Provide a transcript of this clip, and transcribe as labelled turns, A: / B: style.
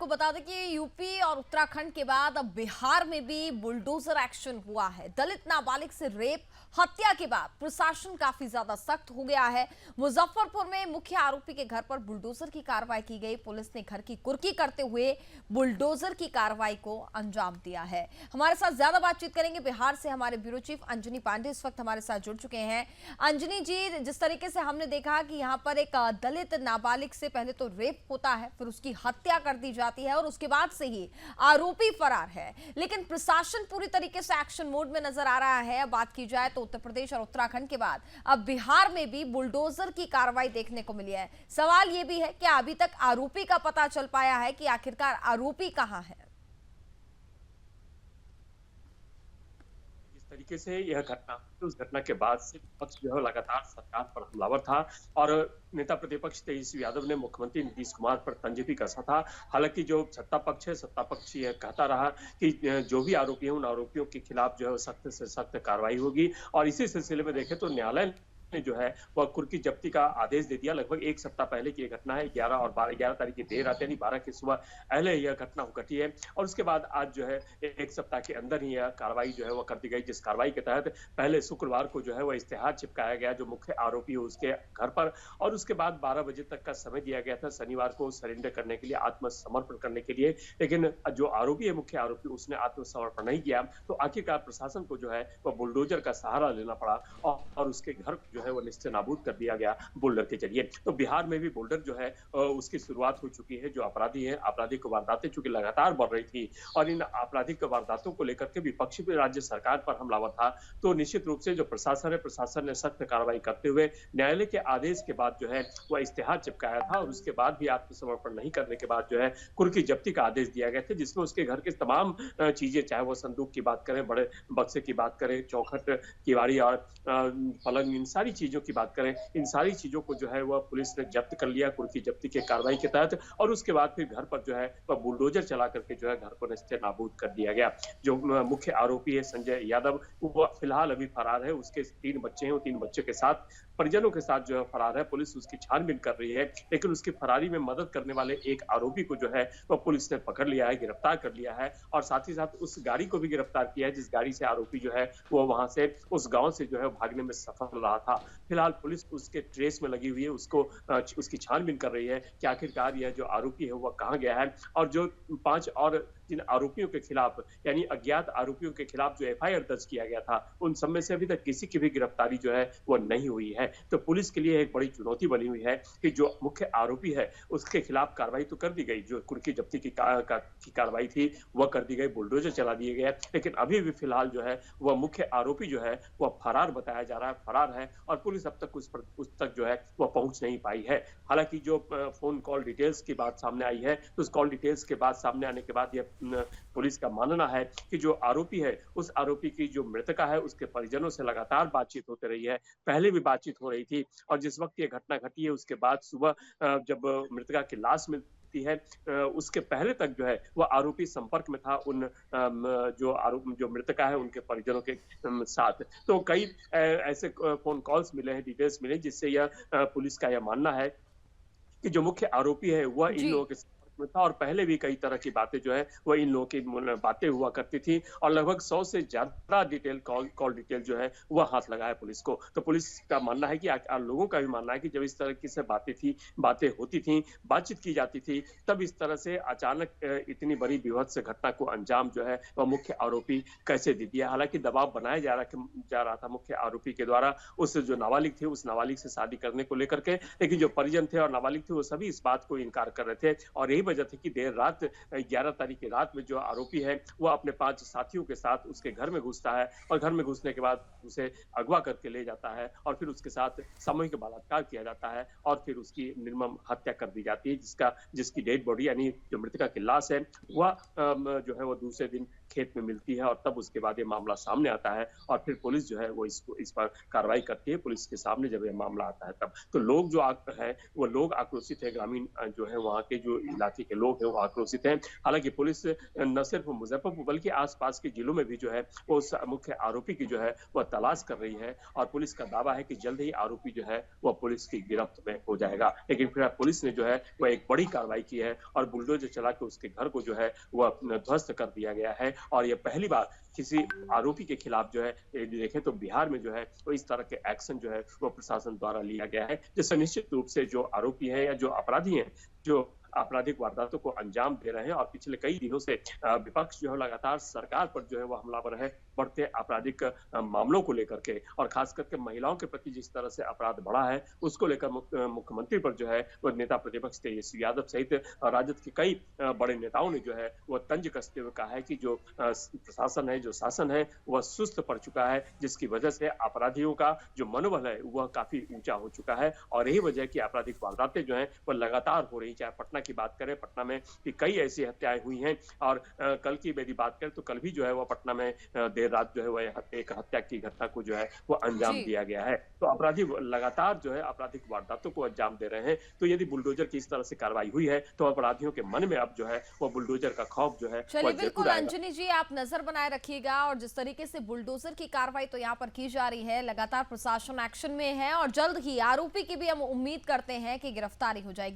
A: आपको बता दें कि यूपी और उत्तराखंड के बाद अब बिहार में भी बुलडोजर एक्शन हुआ है। दलित नाबालिग से रेप हत्या के बाद प्रशासन काफी ज्यादा सख्त हो गया है। मुजफ्फरपुर में मुख्य आरोपी के घर पर बुलडोजर की कार्रवाई की गई। पुलिस ने घर की कुर्की करते हुए बुलडोजर की कार्रवाई को अंजाम दिया है। हमारे साथ ज्यादा बातचीत करेंगे बिहार से हमारे ब्यूरो चीफ अंजनी पांडे इस वक्त हमारे साथ जुड़ चुके हैं। अंजनी जी, जिस तरीके से हमने देखा कि यहाँ पर एक दलित नाबालिग से पहले तो रेप होता है, फिर उसकी हत्या कर दी जाती है और उसके बाद से ही आरोपी फरार है, लेकिन प्रशासन पूरी तरीके से एक्शन मोड में नजर आ रहा है। अब बात की जाए तो उत्तर प्रदेश और उत्तराखंड के बाद अब बिहार में भी बुलडोजर की कार्रवाई देखने को मिली है। सवाल यह भी है कि अभी तक आरोपी का पता चल पाया है कि आखिरकार आरोपी कहां है?
B: जिस तरीके से यह घटना, तो उस घटना के बाद से विपक्ष जो है लगातार सरकार पर हमलावर था और नेता प्रतिपक्ष तेजस्वी यादव ने मुख्यमंत्री नीतीश कुमार पर तंज भी कसा था। हालांकि जो सत्ता पक्ष है, सत्ता पक्ष यह कहता रहा कि जो भी आरोपी है उन आरोपियों के खिलाफ जो है सख्त से सख्त कार्रवाई होगी और इसी सिलसिले में देखें तो न्यायालय ने जो है वह कुर्की जब्ती का आदेश दे दिया। लगभग एक सप्ताह पहले की यह घटना है। 11 तारीख की देर रात यानी 12 की सुबह पहले यह घटना घटी है और उसके बाद आज जो है एक सप्ताह के अंदर ही यह कार्रवाई जो है वह कर दी गई, जिस कार्रवाई के तहत पहले शुक्रवार को जो है वह इश्तेहार चिपकाया गया जो मुख्य आरोपी है उसके घर पर और उसके बाद 12 बजे तक का समय दिया गया था शनिवार को सरेंडर करने के लिए, आत्मसमर्पण करने के लिए। लेकिन जो आरोपी है, मुख्य आरोपी, उसने आत्मसमर्पण नहीं किया तो आखिरकार प्रशासन को जो है वह बुलडोजर का सहारा लेना पड़ा और उसके घर जो है वो निश्चय नाबूद कर दिया गया बुलडर के जरिए। तो बिहार में भी बुलडर जो है उसकी शुरुआत हो चुकी है। जो अपराधी है, आपराधिक वारदातें चूंकि लगातार बढ़ रही थी और इन आपराधिक वारदातों को लेकर के विपक्ष भी राज्य सरकार पर हमलावर था, तो निश्चित रूप से जो प्रशासन है, प्रशासन ने सख्त कार्रवाई करते हुए न्यायालय के आदेश के बाद जो है वह इश्तेहार चिपकाया था और उसके बाद भी आत्मसमर्पण नहीं करने के बाद जो है कुर्की जब्ती का आदेश दिया गया था, जिसमें उसके घर के तमाम चीजें, चाहे वो संदूक की बात करें, बड़े बक्से की बात करें, चौखट, किवाड़ी और पलंग, इन सारी चीजों की बात करें, इन सारी चीजों को जो है वह पुलिस ने जब्त कर लिया कुर्की जब्ती के कार्रवाई के तहत और उसके बाद फिर घर पर जो है वह बुलडोजर चला करके जो है घर को नस्ते नाबूद कर दिया गया। जो मुख्य आरोपी है संजय यादव, वो फिलहाल अभी फरार है। उसके 3 बच्चे हैं, वो 3 बच्चों के साथ परिजनों के साथ जो है फरार है। पुलिस उसकी छानबीन कर रही है, लेकिन उसकी फरारी में मदद करने वाले एक आरोपी को जो है वह पुलिस ने पकड़ लिया है, गिरफ्तार कर लिया है और साथ ही साथ उस गाड़ी को भी गिरफ्तार किया है जिस गाड़ी से आरोपी जो है वो वहां से उस गांव से जो है भागने में सफल रहा था। फिलहाल पुलिस उसके ट्रेस में लगी हुई है, उसकी छानबीन कर रही है कि आखिरकार यह जो आरोपी है वह कहां गया है और जो 5 और जिन आरोपियों के खिलाफ यानी अज्ञात आरोपियों के खिलाफ जो एफआईआर दर्ज किया गया था उन सब में से अभी तक किसी की भी गिरफ्तारी जो है वो नहीं हुई है। तो पुलिस के लिए एक बड़ी चुनौती बनी हुई है कि जो मुख्य आरोपी है उसके खिलाफ कार्रवाई तो कर दी गई, जो कुर्की जब्ती की कार्रवाई थी वह कर दी गई, बुलडोजर चला दिए गए, लेकिन अभी भी फिलहाल जो है वह मुख्य आरोपी जो है वह फरार बताया जा रहा है, फरार है और पुलिस अब तक उस तक जो है वह पहुंच नहीं पाई है। हालांकि जो फोन कॉल डिटेल्स की बात सामने आई है तो उस कॉल डिटेल्स के बाद सामने आने के बाद यह पुलिस का मानना है कि जो आरोपी है उस आरोपी की जो मृतका है उसके परिजनों से लगातार बातचीत होती रही है, पहले भी बातचीत हो रही थी और जिस वक्त ये घटना घटी है उसके बाद सुबह जब मृतका की लाश मिलती है उसके पहले तक जो है वह आरोपी संपर्क में था उन जो मृतका है उनके परिजनों के साथ। तो कई ऐसे फोन कॉल्स मिले हैं, डिटेल्स मिले जिससे यह पुलिस का यह मानना है कि जो मुख्य आरोपी है वह इन
A: जी।
B: लोगों के संपर्क में था और पहले भी कई तरह की बातें जो है वह इन लोगों की बातें हुआ करती थी और लगभग 100 से ज्यादा कॉल डिटेल जो है वह हाथ लगा है पुलिस को। तो पुलिस का मानना है कि लोगों का भी मानना है कि जब इस तरह की से बातें होती थी, बातचीत की जाती थी, तब इस तरह से अचानक इतनी बड़ी विभत्स घटना को अंजाम जो है वह मुख्य आरोपी कैसे दे दिया। हालांकि दबाव बनाया जा रहा था मुख्य आरोपी के द्वारा उस जो नाबालिग थे उस नाबालिग से शादी करने को लेकर के, लेकिन जो परिजन थे और नाबालिग थे वो सभी इस बात को इनकार कर रहे थे और यही वजह थी कि देर रात 11 तारीख की रात में जो आरोपी है वह अपने 5 साथियों के साथ उसके घर में घुसता है और घर में घुसने के बाद उसे अगवा करके ले जाता है और फिर उसके साथ सामूहिक बलात्कार किया जाता है और फिर उसकी निर्मम हत्या कर दी जाती है, जिसकी डेड बॉडी यानी जो मृतका की लाश है वह जो है वो दूसरे दिन खेत में मिलती है और तब उसके बाद ये मामला सामने आता है और फिर पुलिस जो है वो इस पर कार्रवाई करती है। पुलिस के सामने जब ये मामला आता है तब तो लोग जो है वो लोग आक्रोशित है। ग्रामीण जो है वहाँ के जो इलाके के लोग हैं वो आक्रोशित हैं। हालांकि पुलिस न सिर्फ मुजफ्फरपुर बल्कि आसपास के जिलों में भी जो है वो उस मुख्य आरोपी की जो है वह तलाश कर रही है और पुलिस का दावा है कि जल्द ही आरोपी जो है वह पुलिस की गिरफ्त में हो जाएगा। लेकिन फिर पुलिस ने जो है वह एक बड़ी कार्रवाई की है और बुलडोजर चला के उसके घर को जो है वह ध्वस्त कर दिया गया है और यह पहली बार किसी आरोपी के खिलाफ जो है देखें तो बिहार में जो है वो इस तरह के एक्शन जो है वो प्रशासन द्वारा लिया गया है, जिससे निश्चित रूप से जो आरोपी है या जो अपराधी हैं जो आपराधिक वारदातों को अंजाम दे रहे हैं और पिछले कई दिनों से विपक्ष जो है लगातार सरकार पर जो है वो हमलावर है बढ़ते आपराधिक मामलों को लेकर के और खास करके महिलाओं के प्रति जिस तरह से अपराध बढ़ा है उसको लेकर मुख्यमंत्री पर जो है वो नेता प्रतिपक्ष तेजस्वी यादव सहित राजद के कई बड़े नेताओं ने जो है वो तंज कसते हुए कहा है कि जो प्रशासन है जो शासन है वह सुस्त पड़ चुका है, जिसकी वजह से अपराधियों का जो मनोबल है वह काफी ऊंचा हो चुका है और यही वजह की आपराधिक वारदातें जो है वह लगातार हो रही, चाहे पटना की बात करें, पटना में भी कई ऐसी हत्याएं हुई हैं और कल की यदि बात करें तो कल भी जो है वह पटना में देर रात जो है वह एक हत्या की घटना को जो है वो अंजाम दिया गया है। तो अपराधी लगातार जो है आपराधिक वारदातों को अंजाम दे रहे हैं। तो यदि बुलडोजर की इस तरह से कार्रवाई हुई है तो अपराधियों के मन में अब जो है वो बुलडोजर का खौफ जो है
A: चलिए बिल्कुल अंजनी जी, आप नजर बनाए रखिएगा और जिस तरीके से बुलडोजर की कार्रवाई तो यहाँ पर की जा रही है, लगातार प्रशासन एक्शन में है और जल्द ही आरोपी की भी हम उम्मीद करते हैं कि गिरफ्तारी हो जाएगी।